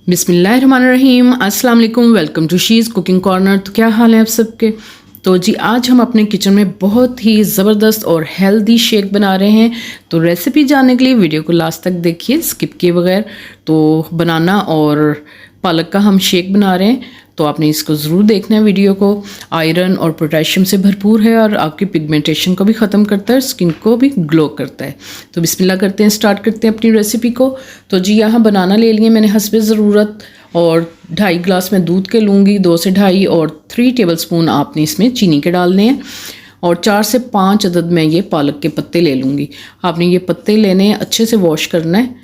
बिस्मिल्लाहिर्रहमानिर्रहीम, अस्सलाम वालेकुम। Welcome to she's cooking corner. तो क्या हाल है आप सबके। तो जी आज हम अपने किचन में बहुत ही ज़बरदस्त और हेल्दी शेक बना रहे हैं। तो रेसिपी जानने के लिए वीडियो को लास्ट तक देखिए स्किप किए बगैर। तो बनाना और पालक का हम शेक बना रहे हैं, तो आपने इसको ज़रूर देखना है वीडियो को। आयरन और पोटेशियम से भरपूर है और आपकी पिगमेंटेशन को भी ख़त्म करता है, स्किन को भी ग्लो करता है। तो बिस्मिल्लाह करते हैं, स्टार्ट करते हैं अपनी रेसिपी को। तो जी यहाँ बनाना ले लिए मैंने हस्बे ज़रूरत, और 2.5 गिलास में दूध के लूँगी, 2 से 2.5, और 3 टेबलस्पून आपने इसमें चीनी के डालने हैं, और 4 से 5 अदद मैं ये पालक के पत्ते ले लूँगी। आपने ये पत्ते लेने हैं, अच्छे से वॉश करना है,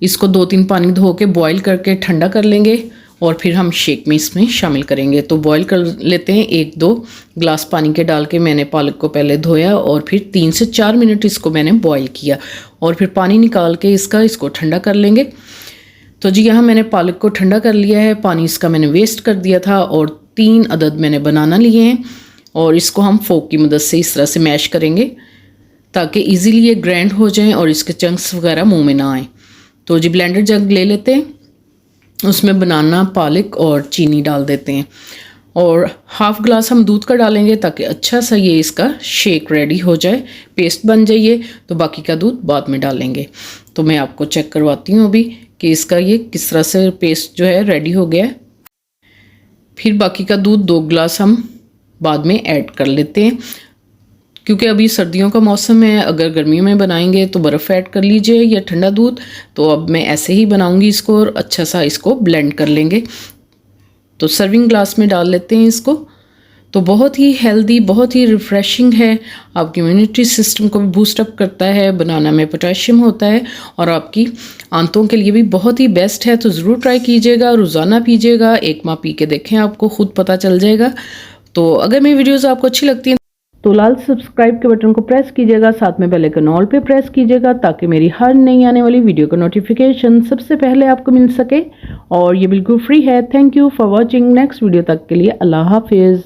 इसको 2-3 पानी धो के बॉईल करके ठंडा कर लेंगे और फिर हम शेक में इसमें शामिल करेंगे। तो बॉईल कर लेते हैं। 1-2 गिलास पानी के डाल के मैंने पालक को पहले धोया और फिर 3 से 4 मिनट इसको मैंने बॉईल किया, और फिर पानी निकाल के इसको ठंडा कर लेंगे। तो जी यहाँ मैंने पालक को ठंडा कर लिया है, पानी इसका मैंने वेस्ट कर दिया था, और 3 अदद मैंने बनाना लिए हैं, और इसको हम फोक की मदद से इस तरह से मैश करेंगे ताकि ईज़िली ये ग्राइंड हो जाएँ और इसके चंक्स वगैरह मुँह में ना आएँ। तो जी ब्लेंडर जग ले लेते हैं, उसमें बनाना, पालक और चीनी डाल देते हैं, और हाफ़ ग्लास हम दूध का डालेंगे ताकि अच्छा सा ये इसका शेक रेडी हो जाए, पेस्ट बन जाइए। तो बाकी का दूध बाद में डालेंगे। तो मैं आपको चेक करवाती हूँ अभी कि इसका ये किस तरह से पेस्ट जो है रेडी हो गया है। फिर बाकी का दूध 2 गिलास हम बाद में ऐड कर लेते हैं, क्योंकि अभी सर्दियों का मौसम है। अगर गर्मियों में बनाएंगे तो बर्फ़ ऐड कर लीजिए या ठंडा दूध। तो अब मैं ऐसे ही बनाऊंगी इसको, और अच्छा सा इसको ब्लेंड कर लेंगे। तो सर्विंग ग्लास में डाल लेते हैं इसको। तो बहुत ही हेल्दी, बहुत ही रिफ़्रेशिंग है, आपकी इम्यूनिटी सिस्टम को भी बूस्ट अप करता है। बनाना में पोटेशियम होता है और आपकी आंतों के लिए भी बहुत ही बेस्ट है। तो ज़रूर ट्राई कीजिएगा, रोज़ाना पीजिएगा। 1 माह पी के देखें, आपको खुद पता चल जाएगा। तो अगर मेरी वीडियोज़ आपको अच्छी लगती हैं तो लाल सब्सक्राइब के बटन को प्रेस कीजिएगा, साथ में बेल आइकन ऑल पे प्रेस कीजिएगा ताकि मेरी हर नई आने वाली वीडियो का नोटिफिकेशन सबसे पहले आपको मिल सके, और ये बिल्कुल फ्री है। Thank you for watching. Next video तक के लिए अल्लाह हाफिज़।